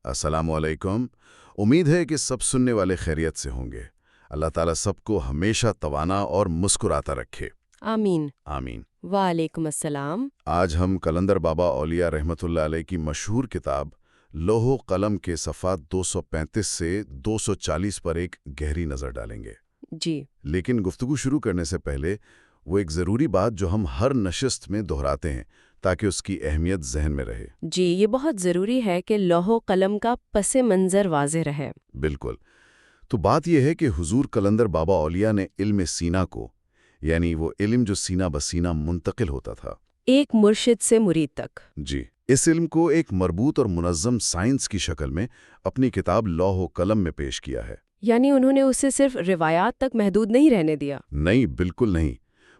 السلام علیکم۔ امید ہے کہ سب سننے والے خیریت سے ہوں گے۔ اللہ تعالیٰ سب کو ہمیشہ توانا اور مسکراتا رکھے۔ آمین۔ آمین۔ وعلیکم السلام۔ آج ہم قلندر بابا اولیاء رحمۃ اللہ علیہ کی مشہور کتاب لوح و قلم کے صفحات 235 سے 240 پر ایک گہری نظر ڈالیں گے۔ جی۔ لیکن گفتگو شروع کرنے سے پہلے وہ ایک ضروری بات جو ہم ہر نشست میں دہراتے ہیں تاکہ اس کی اہمیت ذہن میں رہے۔ جی، یہ بہت ضروری ہے کہ لوح و قلم کا پس منظر واضح رہے۔ بالکل۔ تو بات یہ ہے کہ حضور قلندر بابا اولیاء نے علم سینہ کو، یعنی وہ علم جو سینہ بسینہ منتقل ہوتا تھا، ایک مرشد سے مرید تک، جی، اس علم کو ایک مربوط اور منظم سائنس کی شکل میں اپنی کتاب لوح و قلم میں پیش کیا ہے۔ یعنی انہوں نے اسے صرف روایات تک محدود نہیں رہنے دیا۔ نہیں، بالکل نہیں،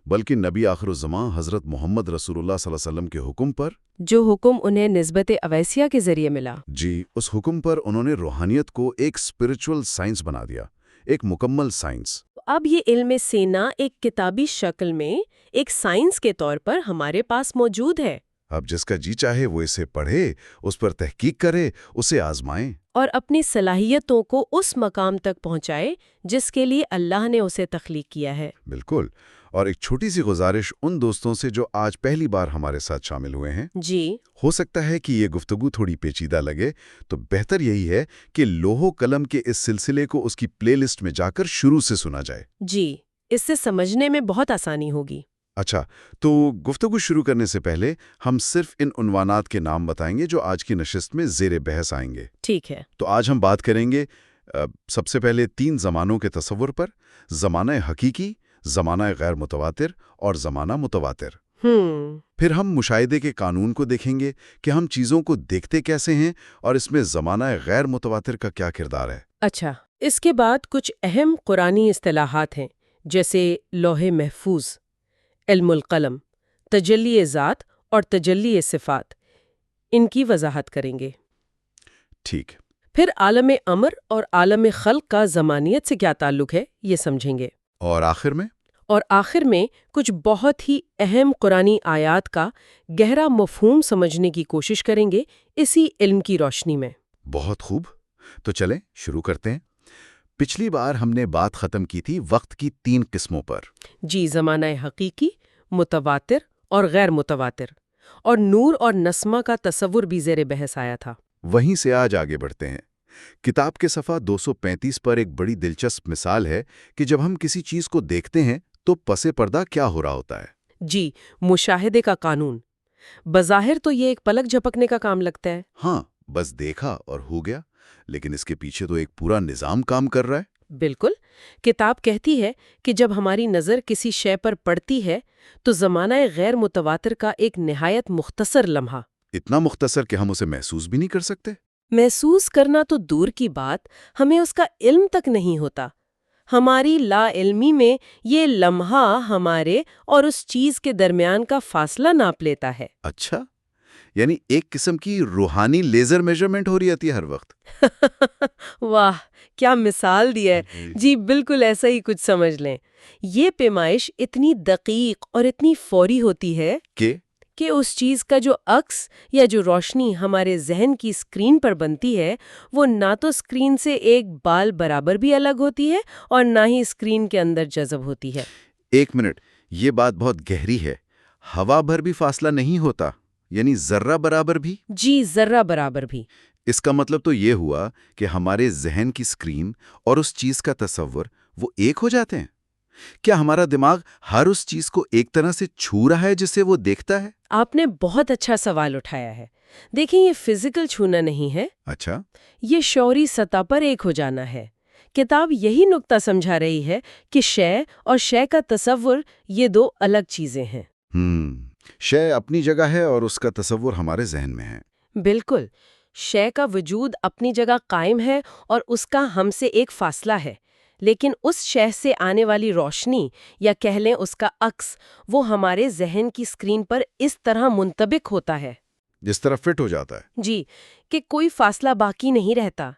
بلکہ نبی آخر الزمان حضرت محمد رسول اللہ صلی اللہ علیہ وسلم کے حکم پر، جو حکم انہیں نسبت اویسیہ کے ذریعے ملا، جی، اس حکم پر انہوں نے روحانیت کو ایک اسپرچول سائنس بنا دیا، ایک مکمل سائنس۔ اب یہ علم سینہ ایک کتابی شکل میں ایک سائنس کے طور پر ہمارے پاس موجود ہے۔ اب جس کا جی چاہے وہ اسے پڑھے، اس پر تحقیق کرے، اسے آزمائیں اور اپنی صلاحیتوں کو اس مقام تک پہنچائے جس کے لیے اللہ نے اسے تخلیق کیا ہے۔ بالکل۔ اور ایک چھوٹی سی گزارش ان دوستوں سے جو آج پہلی بار ہمارے ساتھ شامل ہوئے ہیں۔ جی۔ ہو سکتا ہے کہ یہ گفتگو تھوڑی پیچیدہ لگے، تو بہتر یہی ہے کہ لوح و قلم کے اس سلسلے کو اس کی پلے لسٹ میں جا کر شروع سے سنا جائے۔ جی، اس سے سمجھنے میں بہت آسانی ہوگی۔ اچھا، تو گفتگو شروع کرنے سے پہلے ہم صرف ان عنوانات کے نام بتائیں گے جو آج کی نشست میں زیر بحث آئیں گے۔ ٹھیک ہے۔ تو آج ہم بات کریں گے سب سے پہلے 3 زمانوں کے تصور پر: زمانہ حقیقی، زمانہ غیر متواتر اور زمانہ متواتر۔ پھر ہم مشاہدے کے قانون کو دیکھیں گے کہ ہم چیزوں کو دیکھتے کیسے ہیں اور اس میں زمانہ غیر متواتر کا کیا کردار ہے۔ اچھا، اس کے بعد کچھ اہم قرآنی اصطلاحات ہیں، جیسے لوح محفوظ، علم القلم، تجلی ذات اور تجلی صفات۔ ان کی وضاحت کریں گے۔ ٹھیک۔ پھر عالم امر اور عالم خلق کا زمانیت سے کیا تعلق ہے، یہ سمجھیں گے۔ اور آخر میں کچھ بہت ہی اہم قرآنی آیات کا گہرا مفہوم سمجھنے کی کوشش کریں گے اسی علم کی روشنی میں۔ بہت خوب، تو چلیں شروع کرتے ہیں۔ پچھلی بار ہم نے بات ختم کی تھی وقت کی 3 قسموں پر۔ جی، زمانہ حقیقی، متواتر اور غیر متواتر، اور نور اور نسمہ کا تصور بھی زیر بحث آیا تھا۔ وہیں سے آج آگے بڑھتے ہیں۔ کتاب کے صفحہ 235 پر ایک بڑی دلچسپ مثال ہے کہ جب ہم کسی چیز کو دیکھتے ہیں تو پس پردہ کیا ہو رہا ہوتا ہے۔ جی، مشاہدے کا قانون۔ بظاہر تو یہ ایک پلک جھپکنے کا کام لگتا ہے۔ ہاں، بس دیکھا اور ہو گیا، لیکن اس کے پیچھے تو ایک پورا نظام کام کر رہا ہے۔ بالکل۔ کتاب کہتی ہے کہ جب ہماری نظر کسی شے پر پڑتی ہے تو زمانہ غیر متواتر کا ایک نہایت مختصر لمحہ، اتنا مختصر کہ ہم اسے محسوس بھی نہیں کر سکتے۔ محسوس کرنا تو دور کی بات، ہمیں اس کا علم تک نہیں ہوتا۔ ہماری لا علمی میں یہ لمحہ ہمارے اور اس چیز کے درمیان کا فاصلہ ناپ لیتا ہے۔ اچھا، یعنی ایک قسم کی روحانی لیزر میجرمنٹ ہو رہی آتی ہے ہر وقت۔ واہ، کیا مثال دی ہے۔ جی بالکل ایسا ہی کچھ سمجھ لیں۔ یہ پیمائش اتنی دقیق اور اتنی فوری ہوتی ہے کہ اس چیز کا جو عکس یا جو روشنی ہمارے ذہن کی اسکرین پر بنتی ہے وہ نہ تو اسکرین سے ایک بال برابر بھی الگ ہوتی ہے اور نہ ہی اسکرین کے اندر جذب ہوتی ہے۔ ایک منٹ، یہ بات بہت گہری ہے۔ ہوا بھر بھی فاصلہ نہیں ہوتا، یعنی ذرہ برابر بھی؟ جی، ذرہ برابر بھی۔ اس کا مطلب تو یہ ہوا کہ ہمارے ذہن کی اسکرین اور اس چیز کا تصور وہ ایک ہو جاتے ہیں۔ کیا ہمارا دماغ ہر اس چیز کو ایک طرح سے چھو رہا ہے جسے وہ دیکھتا ہے؟ آپ نے بہت اچھا سوال اٹھایا ہے۔ دیکھیں، یہ فزیکل چھونا نہیں ہے۔ اچھا، یہ شعوری سطح پر ایک ہو جانا ہے۔ کتاب یہی نقطہ سمجھا رہی ہے کہ شے اور شے کا تصور یہ 2 الگ چیزیں ہیں۔ شے اپنی جگہ ہے اور اس کا تصور ہمارے ذہن میں ہے۔ بالکل، شے کا وجود اپنی جگہ قائم ہے اور اس کا ہم سے ایک فاصلہ ہے، لیکن اس شے سے آنے والی روشنی یا کہہ لیں اس کا عکس وہ ہمارے ذہن کی اسکرین پر اس طرح منطبق ہوتا ہے، جس طرح فٹ ہو جاتا ہے۔ جی، کہ کوئی فاصلہ باقی نہیں رہتا۔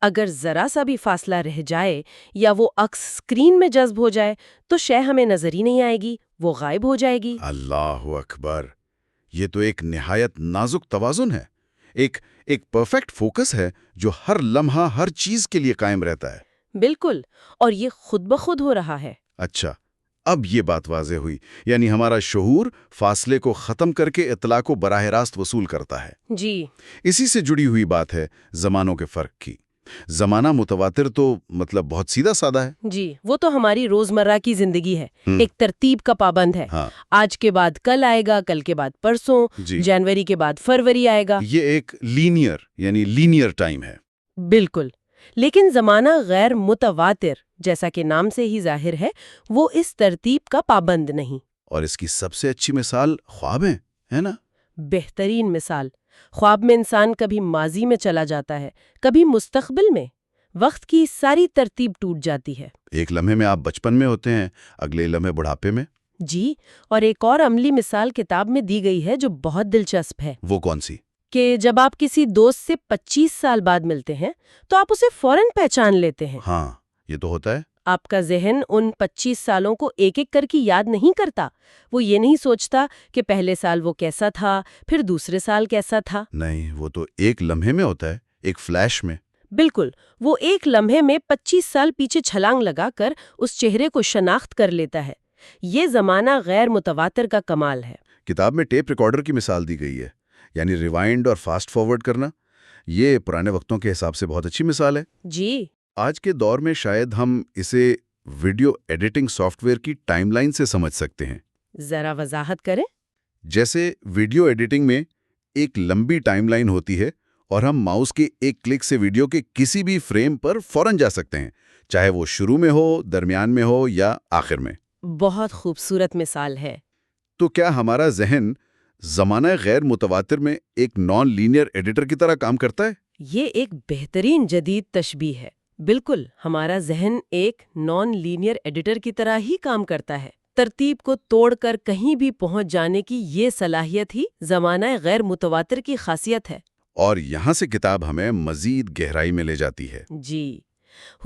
اگر ذرا سا بھی فاصلہ رہ جائے یا وہ عکس اسکرین میں جذب ہو جائے تو شے ہمیں نظر ہی نہیں آئے گی، وہ غائب ہو جائے گی۔ اللہ اکبر، یہ تو ایک نہایت نازک توازن ہے۔ ایک پرفیکٹ فوکس ہے جو ہر لمحہ ہر چیز کے لیے قائم رہتا ہے۔ بالکل، اور یہ خود بخود ہو رہا ہے۔ اچھا، اب یہ بات واضح ہوئی، یعنی ہمارا شعور فاصلے کو ختم کر کے اطلاع کو براہ راست وصول کرتا ہے۔ جی، اسی سے جڑی ہوئی بات ہے زمانوں کے فرق کی۔ زمانہ متواتر تو مطلب بہت سیدھا سادہ ہے۔ جی، وہ تو ہماری روزمرہ کی زندگی ہے، ایک ترتیب کا پابند ہے۔ ہاں، آج کے بعد کل آئے گا، کل کے بعد پرسوں، جی، جنوری کے بعد فروری آئے گا۔ یہ ایک لینئر ٹائم ہے۔ بالکل، لیکن زمانہ غیر متواتر، جیسا کہ نام سے ہی ظاہر ہے، وہ اس ترتیب کا پابند نہیں۔ اور اس کی سب سے اچھی مثال خواب ہیں، ہے نا؟ بہترین مثال، خواب میں انسان کبھی ماضی میں چلا جاتا ہے، کبھی مستقبل میں۔ وقت کی ساری ترتیب ٹوٹ جاتی ہے۔ ایک لمحے میں آپ بچپن میں ہوتے ہیں، اگلے لمحے بڑھاپے میں۔ جی، اور ایک اور عملی مثال کتاب میں دی گئی ہے جو بہت دلچسپ ہے، وہ کون سی؟ کہ جب آپ کسی دوست سے 25 سال بعد ملتے ہیں تو آپ اسے فوراً پہچان لیتے ہیں۔ ہاں، یہ تو ہوتا ہے۔ آپ کا ذہن ان 25 سالوں کو ایک ایک کر کے یاد نہیں کرتا۔ وہ یہ نہیں سوچتا کہ پہلے سال وہ کیسا تھا، پھر دوسرے سال کیسا تھا۔ نہیں، وہ تو ایک لمحے میں ہوتا ہے، ایک فلیش میں۔ بالکل، وہ ایک لمحے میں 25 سال پیچھے چھلانگ لگا کر اس چہرے کو شناخت کر لیتا ہے۔ یہ زمانہ غیر متواتر کا کمال ہے۔ کتاب میں ٹیپ ریکارڈر کی مثال دی گئی ہے، یعنی ریوائنڈ اور فاسٹ فارورڈ کرنا۔ یہ پرانے وقتوں کے حساب سے بہت اچھی مثال ہے۔ جی، آج کے دور میں شاید ہم اسے ویڈیو ایڈیٹنگ سافٹ ویئر کی ٹائم لائن سے سمجھ سکتے ہیں۔ ذرا وضاحت کریں۔ جیسے ویڈیو ایڈیٹنگ میں ایک لمبی ٹائم لائن ہوتی ہے اور ہم ماؤس کے ایک کلک سے ویڈیو کے کسی بھی فریم پر فوراً جا سکتے ہیں، چاہے وہ شروع میں ہو، درمیان میں ہو یا آخر میں۔ بہت خوبصورت مثال ہے۔ تو کیا ہمارا ذہن زمانہ غیر متواتر میں ایک نان لینئر ایڈیٹر کی طرح کام کرتا ہے؟ یہ ایک بہترین جدید تشبیہ ہے۔ بالکل، ہمارا ذہن ایک نان لینئر ایڈیٹر کی طرح ہی کام کرتا ہے۔ ترتیب کو توڑ کر کہیں بھی پہنچ جانے کی یہ صلاحیت ہی زمانہ غیر متواتر کی خاصیت ہے۔ اور یہاں سے کتاب ہمیں مزید گہرائی میں لے جاتی ہے۔ جی،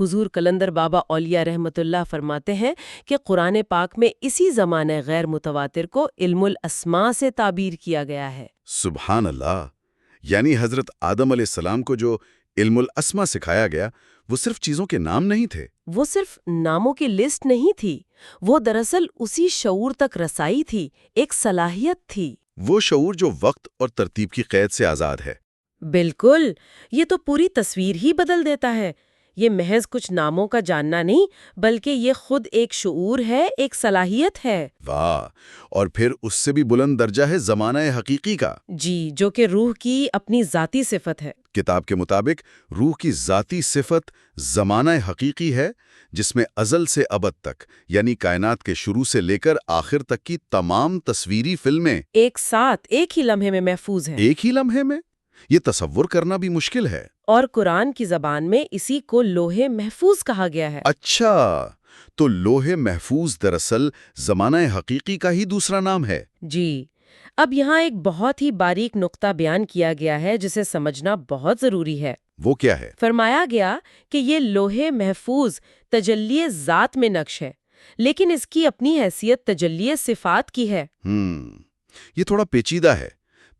حضور قلندر بابا اولیاء رحمت اللہ فرماتے ہیں کہ قرآن پاک میں اسی زمانہ غیر متواتر کو علم الاسماء سے تعبیر کیا گیا ہے۔ سبحان اللہ! یعنی حضرت آدم علیہ السلام کو جو علم الاسماء سکھایا گیا، وہ صرف چیزوں کے نام نہیں تھے۔ وہ صرف ناموں کی لسٹ نہیں تھی، وہ دراصل اسی شعور تک رسائی تھی، ایک صلاحیت تھی۔ وہ شعور جو وقت اور ترتیب کی قید سے آزاد ہے۔ بالکل، یہ تو پوری تصویر ہی بدل دیتا ہے۔ یہ محض کچھ ناموں کا جاننا نہیں، بلکہ یہ خود ایک شعور ہے، ایک صلاحیت ہے۔ واہ! اور پھر اس سے بھی بلند درجہ ہے زمانہ حقیقی کا۔ جی، جو کہ روح کی اپنی ذاتی صفت ہے۔ کتاب کے مطابق روح کی ذاتی صفت زمانہ حقیقی ہے، جس میں ازل سے ابد تک، یعنی کائنات کے شروع سے لے کر آخر تک کی تمام تصویری فلمیں ایک ساتھ، ایک ہی لمحے میں محفوظ ہیں۔ ایک ہی لمحے میں؟ یہ تصور کرنا بھی مشکل ہے۔ اور قرآن کی زبان میں اسی کو لوح محفوظ کہا گیا ہے۔ اچھا، تو لوح محفوظ دراصل زمانہ حقیقی کا ہی دوسرا نام ہے۔ جی، اب یہاں ایک بہت ہی باریک نقطہ بیان کیا گیا ہے جسے سمجھنا بہت ضروری ہے۔ وہ کیا ہے؟ فرمایا گیا کہ یہ لوح محفوظ تجلی ذات میں نقش ہے، لیکن اس کی اپنی حیثیت تجلی صفات کی ہے۔ یہ تھوڑا پیچیدہ ہے،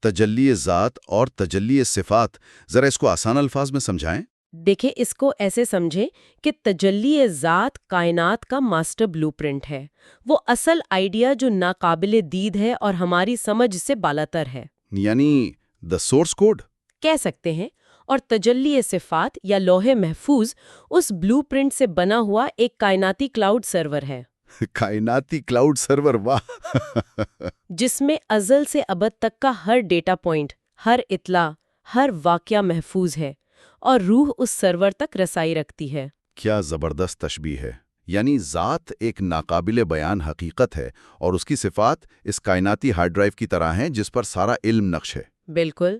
تجلی ذات اور تجلی صفات۔ ذرا اس کو آسان الفاظ میں سمجھائیں۔ دیکھیں، اس کو ایسے سمجھیں کہ تجلی ذات کائنات کا ماسٹر بلو پرنٹ ہے، وہ اصل آئیڈیا جو ناقابل دید ہے اور ہماری سمجھ سے بالاتر ہے، یعنی دا سورس کوڈ کہہ سکتے ہیں۔ اور تجلی صفات یا لوح محفوظ اس بلو پرنٹ سے بنا ہوا ایک کائناتی کلاؤڈ سرور ہے۔ کائناتی کلاؤڈ سرور، واہ! جس میں ازل سے ابد تک کا ہر ڈیٹا پوائنٹ، ہر اطلاع، ہر واقعہ محفوظ ہے، اور روح اس سرور تک رسائی رکھتی ہے۔ کیا زبردست تشبیہ ہے! یعنی ذات ایک ناقابل بیان حقیقت ہے اور اس کی صفات اس کائناتی ہارڈ ڈرائیو کی طرح ہیں جس پر سارا علم نقش ہے۔ بالکل۔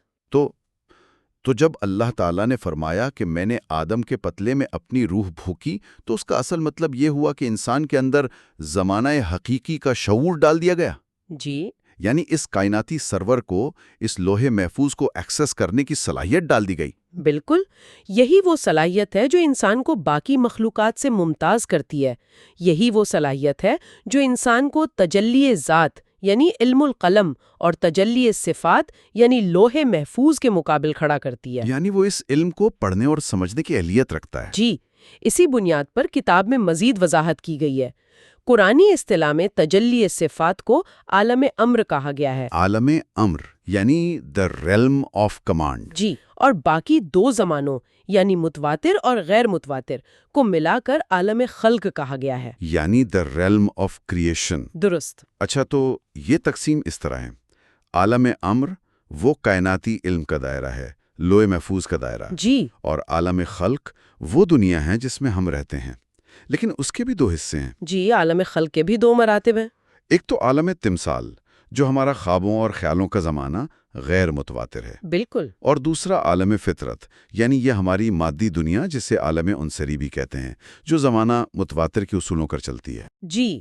تو جب اللہ تعالیٰ نے فرمایا کہ میں نے آدم کے پتلے میں اپنی روح پھونکی، تو اس کا اصل مطلب یہ ہوا کہ انسان کے اندر زمانہ حقیقی کا شعور ڈال دیا گیا۔ جی، یعنی اس کائناتی سرور کو، اس لوح محفوظ کو ایکسس کرنے کی صلاحیت ڈال دی گئی۔ بالکل، یہی وہ صلاحیت ہے جو انسان کو باقی مخلوقات سے ممتاز کرتی ہے۔ یہی وہ صلاحیت ہے جو انسان کو تجلی ذات یعنی علم القلم اور تجلی الصفات یعنی لوح محفوظ کے مقابل کھڑا کرتی ہے۔ یعنی وہ اس علم کو پڑھنے اور سمجھنے کی اہلیت رکھتا ہے۔ جی، اسی بنیاد پر کتاب میں مزید وضاحت کی گئی ہے۔ قرآنی اصطلاح میں تجلی الصفات کو عالم امر کہا گیا ہے۔ عالم امر یعنی the realm of command۔ جی، اور باقی دو زمانوں یعنی متواتر اور غیر متواتر کو ملا کر عالم خلق کہا گیا ہے۔ یعنی the realm of creation۔ درست۔ اچھا، تو یہ تقسیم اس طرح ہے۔ عالم امر وہ کائناتی علم کا دائرہ ہے، لوح محفوظ کا دائرہ۔ جی، اور عالم خلق وہ دنیا ہے جس میں ہم رہتے ہیں، لیکن اس کے بھی دو حصے ہیں۔ جی، عالم خلق کے بھی دو مراتب ہیں۔ ایک تو عالم تمثال جو ہمارا خوابوں اور خیالوں کا زمانہ غیر متواتر ہے، بالکل۔ اور دوسرا عالم فطرت یعنی یہ ہماری مادی دنیا جسے عالم عنصری بھی کہتے ہیں، جو زمانہ متواتر کے اصولوں پر چلتی ہے۔ جی،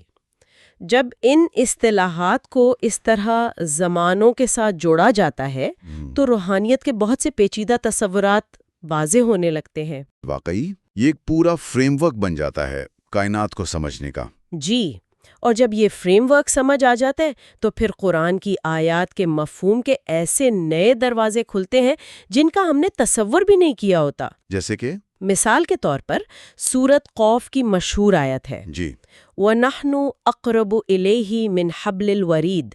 جب ان اصطلاحات کو اس طرح زمانوں کے ساتھ جوڑا جاتا ہے تو روحانیت کے بہت سے پیچیدہ تصورات واضح ہونے لگتے ہیں۔ واقعی یہ ایک پورا فریم ورک بن جاتا ہے کائنات کو سمجھنے کا۔ جی، اور جب یہ فریم ورک سمجھ آ جاتا ہے تو پھر قرآن کی آیات کے مفہوم کے ایسے نئے دروازے کھلتے ہیں جن کا ہم نے تصور بھی نہیں کیا ہوتا۔ جیسے کہ مثال کے طور پر سورت قوف کی مشہور آیت ہے، جی، وَنَحْنُ أَقْرَبُ إِلَيْهِ مِنْ حَبْلِ الْوَرِيدِ،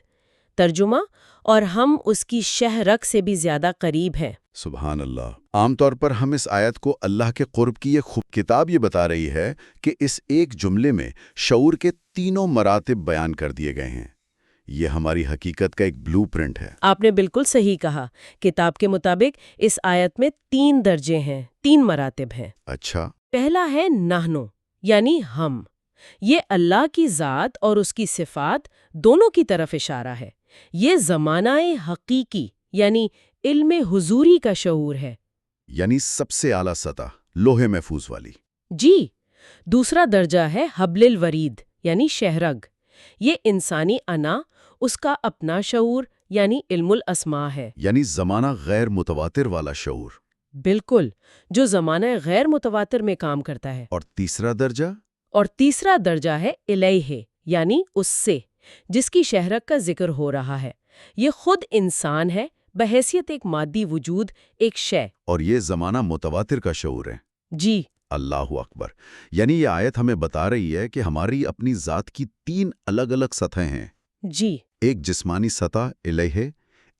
ترجمہ، اور ہم اس کی شہ رگ سے بھی زیادہ قریب ہیں۔ سبحان اللہ۔ عام طور پر ہم اس آیت کو اللہ کے قرب کی ایک خوب کتاب یہ بتا رہی ہے کہ اس ایک جملے میں شعور کے تینوں مراتب بیان کر دیے گئے ہیں۔ یہ ہماری حقیقت کا ایک بلو پرنٹ ہے۔ آپ نے بالکل صحیح کہا۔ کتاب کے مطابق اس آیت میں 3 درجے ہیں، 3 مراتب ہیں۔ اچھا۔ پہلا ہے نحنو یعنی ہم، یہ اللہ کی ذات اور اس کی صفات دونوں کی طرف اشارہ ہے۔ یہ زمانہ حقیقی یعنی علم حضوری کا شعور ہے، یعنی سب سے اعلیٰ سطح، لوح محفوظ والی۔ جی۔ دوسرا درجہ ہے حبل الورید یعنی شہرگ، یہ انسانی انا، اس کا اپنا شعور یعنی علم الاسماء ہے، یعنی زمانہ غیر متواتر والا شعور۔ بالکل، جو زمانہ غیر متواتر میں کام کرتا ہے۔ اور تیسرا درجہ؟ اور تیسرا درجہ ہے الیہ یعنی اس سے، جس کی شہرگ کا ذکر ہو رہا ہے۔ یہ خود انسان ہے بحیثیت ایک مادی وجود، ایک شے۔ اور یہ زمانہ متواتر کا شعور ہے۔ جی، اللہ اکبر۔ یعنی یہ آیت ہمیں بتا رہی ہے کہ ہماری اپنی ذات کی 3 الگ الگ سطحیں ہیں۔ جی، ایک جسمانی سطح الیہ،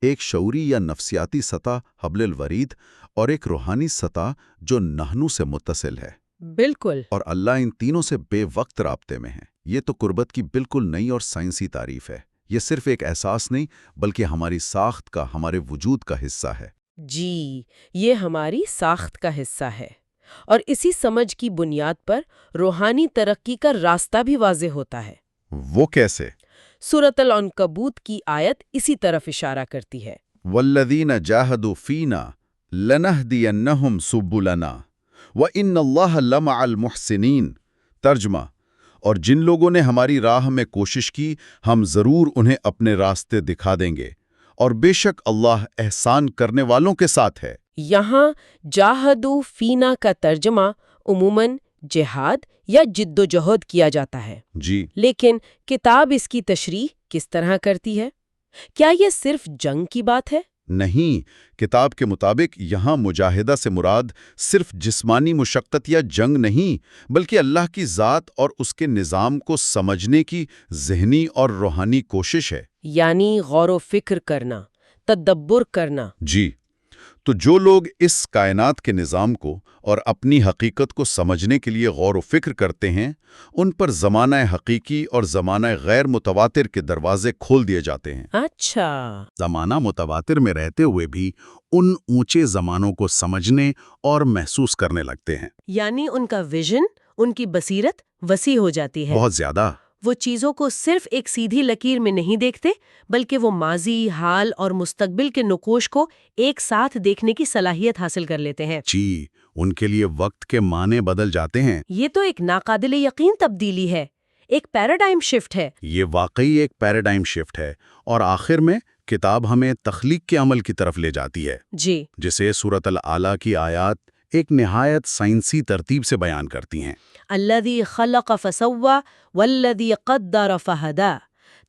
ایک شعوری یا نفسیاتی سطح حبل الورید، اور ایک روحانی سطح جو نحنو سے متصل ہے۔ بالکل۔ اور اللہ ان تینوں سے بے وقت رابطے میں ہے۔ یہ تو قربت کی بالکل نئی اور سائنسی تعریف ہے۔ یہ صرف ایک احساس نہیں بلکہ ہماری ساخت کا، ہمارے وجود کا حصہ ہے۔ جی، یہ ہماری ساخت کا حصہ ہے، اور اسی سمجھ کی بنیاد پر روحانی ترقی کا راستہ بھی واضح ہوتا ہے۔ وہ کیسے؟ سورۃ العنکبوت کی آیت اسی طرف اشارہ کرتی ہے۔ وَالَّذِينَ جَاهَدُوا فِينَا لَنَهْدِيَنَّهُمْ سُبُلَنَا وَإِنَّ اللَّهَ لَمَعَ الْمُحْسِنِينَ۔ ترجمہ، اور جن لوگوں نے ہماری راہ میں کوشش کی ہم ضرور انہیں اپنے راستے دکھا دیں گے، اور بے شک اللہ احسان کرنے والوں کے ساتھ ہے۔ یہاں جاہدو فینا کا ترجمہ عموماً جہاد یا جد و جہد کیا جاتا ہے۔ جی، لیکن کتاب اس کی تشریح کس طرح کرتی ہے؟ کیا یہ صرف جنگ کی بات ہے؟ نہیں، کتاب کے مطابق یہاں مجاہدہ سے مراد صرف جسمانی مشقت یا جنگ نہیں، بلکہ اللہ کی ذات اور اس کے نظام کو سمجھنے کی ذہنی اور روحانی کوشش ہے۔ یعنی غور و فکر کرنا، تدبر کرنا۔ جی، تو جو لوگ اس کائنات کے نظام کو اور اپنی حقیقت کو سمجھنے کے لیے غور و فکر کرتے ہیں، ان پر زمانہ حقیقی اور زمانہ غیر متواتر کے دروازے کھول دیے جاتے ہیں۔ اچھا۔ زمانہ متواتر میں رہتے ہوئے بھی ان اونچے زمانوں کو سمجھنے اور محسوس کرنے لگتے ہیں۔ یعنی ان کا ویژن، ان کی بصیرت وسیع ہو جاتی ہے۔ بہت زیادہ۔ وہ چیزوں کو صرف ایک سیدھی لکیر میں نہیں دیکھتے، بلکہ وہ ماضی، حال اور مستقبل کے نقوش کو ایک ساتھ دیکھنے کی صلاحیت حاصل کر لیتے ہیں۔ جی، ان کے لیے وقت کے معنی بدل جاتے ہیں۔ یہ تو ایک ناقابل یقین تبدیلی ہے، ایک پیراڈائم شفٹ ہے۔ یہ واقعی ایک پیراڈائم شفٹ ہے، اور آخر میں کتاب ہمیں تخلیق کے عمل کی طرف لے جاتی ہے، جی، جسے سورۃ العلیٰ کی آیات ایک نہایت سائنسی ترتیب سے بیان کرتی ہیں۔ الذی خلق فسوی والذی قدر فہدی،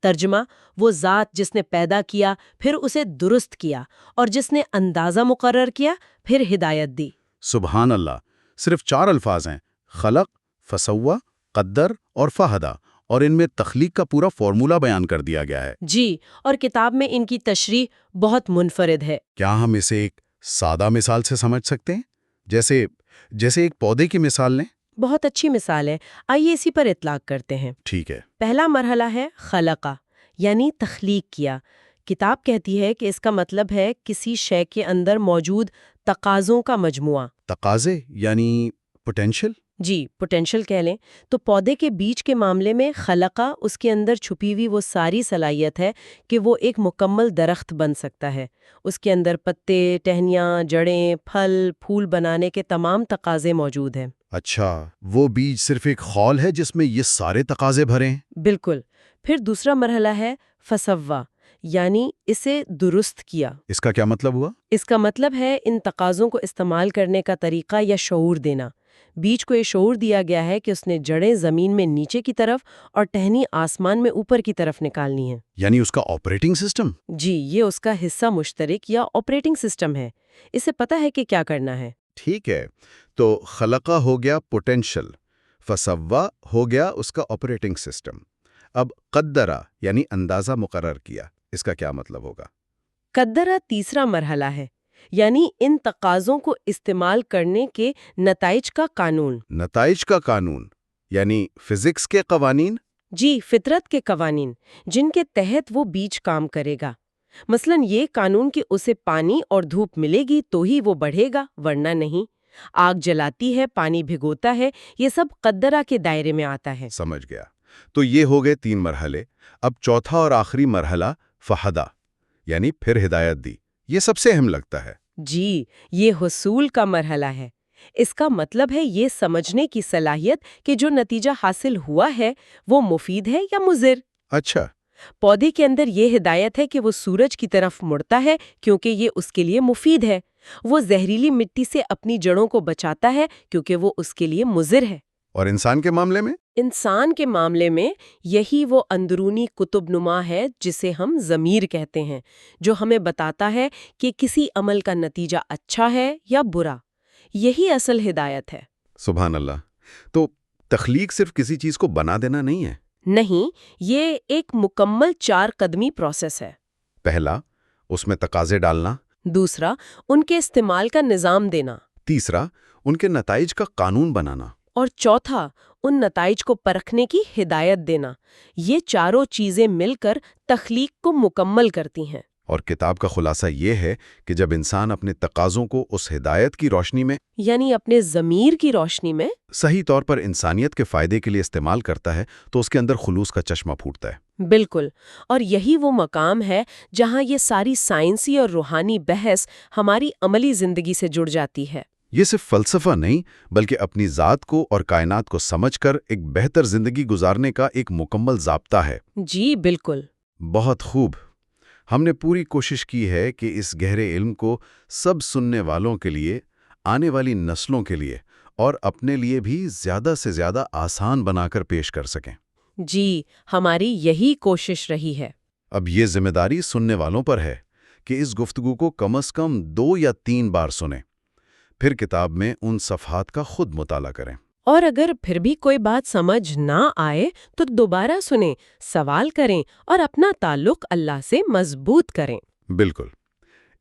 ترجمہ، وہ ذات جس نے پیدا کیا پھر اسے درست کیا اور جس نے اندازہ مقرر کیا پھر ہدایت دی۔ سبحان اللہ، صرف 4 الفاظ ہیں، خلق، فسوا، قدر اور فہدا، اور ان میں تخلیق کا پورا فارمولہ بیان کر دیا گیا ہے۔ جی، اور کتاب میں ان کی تشریح بہت منفرد ہے۔ کیا ہم اسے ایک سادہ مثال سے سمجھ سکتے ہیں؟ جیسے ایک پودے کی مثال لیں؟ بہت اچھی مثال ہے، آئیے اسی پر اطلاق کرتے ہیں۔ ٹھیک ہے۔ پہلا مرحلہ ہے خلقہ، یعنی تخلیق کیا۔ کتاب کہتی ہے کہ اس کا مطلب ہے کسی شے کے اندر موجود تقاضوں کا مجموعہ۔ تقاضے یعنی پوٹینشل؟ جی، پوٹینشل کہہ لیں تو پودے کے بیج کے معاملے میں خلقہ اس کے اندر چھپی ہوئی وہ ساری صلاحیت ہے کہ وہ ایک مکمل درخت بن سکتا ہے۔ اس کے اندر پتے، ٹہنیاں، جڑیں، پھل، پھول بنانے کے تمام تقاضے موجود ہیں۔ اچھا، وہ بیج صرف ایک خول ہے جس میں یہ سارے تقاضے بھرے ہیں؟ بالکل۔ پھر دوسرا مرحلہ ہے فسوا، یعنی اسے درست کیا۔ اس کا کیا مطلب ہوا؟ اس کا مطلب ہے ان تقاضوں کو استعمال کرنے کا طریقہ یا شعور دینا۔ بیج کو یہ شعور دیا گیا ہے کہ اس نے جڑیں زمین میں نیچے کی طرف اور ٹہنی آسمان میں اوپر کی طرف نکالنی ہے۔ یعنی اس کا آپریٹنگ سسٹم؟ جی، یہ اس کا حصہ مشترک یا آپریٹنگ سسٹم ہے۔ اسے پتہ ہے کہ کیا کرنا ہے۔ ٹھیک ہے، تو خلقہ ہو گیا پوٹینشل، فسوا ہو گیا اس کا آپریٹنگ سسٹم، اب قدرہ یعنی اندازہ مقرر کیا، اس کا کیا مطلب ہوگا؟ قدرہ تیسرا مرحلہ ہے، یعنی ان تقاضوں کو استعمال کرنے کے نتائج کا قانون۔ نتائج کا قانون یعنی فزکس کے قوانین؟ جی، فطرت کے قوانین جن کے تحت وہ بیج کام کرے گا۔ مثلا یہ قانون کہ اسے پانی اور دھوپ ملے گی تو ہی وہ بڑھے گا، ورنہ نہیں۔ آگ جلاتی ہے، پانی بھگوتا ہے، یہ سب قدرہ کے دائرے میں آتا ہے۔ سمجھ گیا۔ تو یہ ہو گئے 3 مرحلے۔ اب چوتھا اور آخری مرحلہ فہدا، یعنی پھر ہدایت دی۔ یہ سب سے اہم لگتا ہے۔ جی، یہ حصول کا مرحلہ ہے۔ اس کا مطلب ہے یہ سمجھنے کی صلاحیت کہ جو نتیجہ حاصل ہوا ہے وہ مفید ہے یا مضر۔ اچھا۔ پودے کے اندر یہ ہدایت ہے کہ وہ سورج کی طرف مڑتا ہے کیونکہ یہ اس کے لیے مفید ہے۔ وہ زہریلی مٹی سے اپنی جڑوں کو بچاتا ہے کیونکہ وہ اس کے لیے مضر ہے۔ اور انسان کے معاملے میں؟ انسان کے معاملے میں یہی وہ اندرونی قطب نما ہے جسے ہم ضمیر کہتے ہیں، جو ہمیں بتاتا ہے کہ کسی عمل کا نتیجہ اچھا ہے یا برا۔ یہی اصل ہدایت ہے۔ سبحان اللہ۔ تو تخلیق صرف کسی چیز کو بنا دینا نہیں ہے؟ نہیں، یہ ایک مکمل 4 قدمی پروسیس ہے۔ پہلا، اس میں تقاضے ڈالنا۔ دوسرا، ان کے استعمال کا نظام دینا۔ تیسرا، ان کے نتائج کا قانون بنانا۔ اور چوتھا، ان نتائج کو پرکھنے کی ہدایت دینا۔ یہ چاروں چیزیں مل کر تخلیق کو مکمل کرتی ہیں۔ اور کتاب کا خلاصہ یہ ہے کہ جب انسان اپنے تقاضوں کو اس ہدایت کی روشنی میں، یعنی اپنے ضمیر کی روشنی میں، صحیح طور پر انسانیت کے فائدے کے لیے استعمال کرتا ہے تو اس کے اندر خلوص کا چشمہ پھوٹتا ہے۔ بالکل، اور یہی وہ مقام ہے جہاں یہ ساری سائنسی اور روحانی بحث ہماری عملی زندگی سے جڑ جاتی ہے۔ یہ صرف فلسفہ نہیں بلکہ اپنی ذات کو اور کائنات کو سمجھ کر ایک بہتر زندگی گزارنے کا ایک مکمل ضابطہ ہے۔ جی بالکل۔ بہت خوب۔ ہم نے پوری کوشش کی ہے کہ اس گہرے علم کو سب سننے والوں کے لیے، آنے والی نسلوں کے لیے اور اپنے لیے بھی زیادہ سے زیادہ آسان بنا کر پیش کر سکیں۔ جی، ہماری یہی کوشش رہی ہے۔ اب یہ ذمہ داری سننے والوں پر ہے کہ اس گفتگو کو کم از کم 2 یا 3 بار سنیں، پھر کتاب میں ان صفحات کا خود مطالعہ کریں۔ اور اگر پھر بھی کوئی بات سمجھ نہ آئے تو دوبارہ سنیں، سوال کریں اور اپنا تعلق اللہ سے مضبوط کریں۔ بالکل۔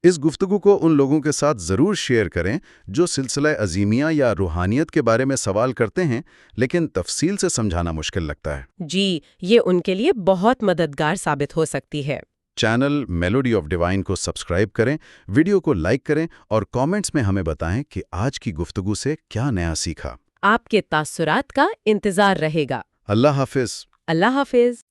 اس گفتگو کو ان لوگوں کے ساتھ ضرور شیئر کریں جو سلسلہ عظیمیہ یا روحانیت کے بارے میں سوال کرتے ہیں لیکن تفصیل سے سمجھانا مشکل لگتا ہے۔ جی، یہ ان کے لیے بہت مددگار ثابت ہو سکتی ہے۔ چینل میلوڈی آف ڈیوائن کو سبسکرائب کریں، ویڈیو کو لائک کریں اور کامنٹس میں ہمیں بتائیں کہ آج کی گفتگو سے کیا نیا سیکھا۔ آپ کے تاثرات کا انتظار رہے گا۔ اللہ حافظ۔ اللہ حافظ۔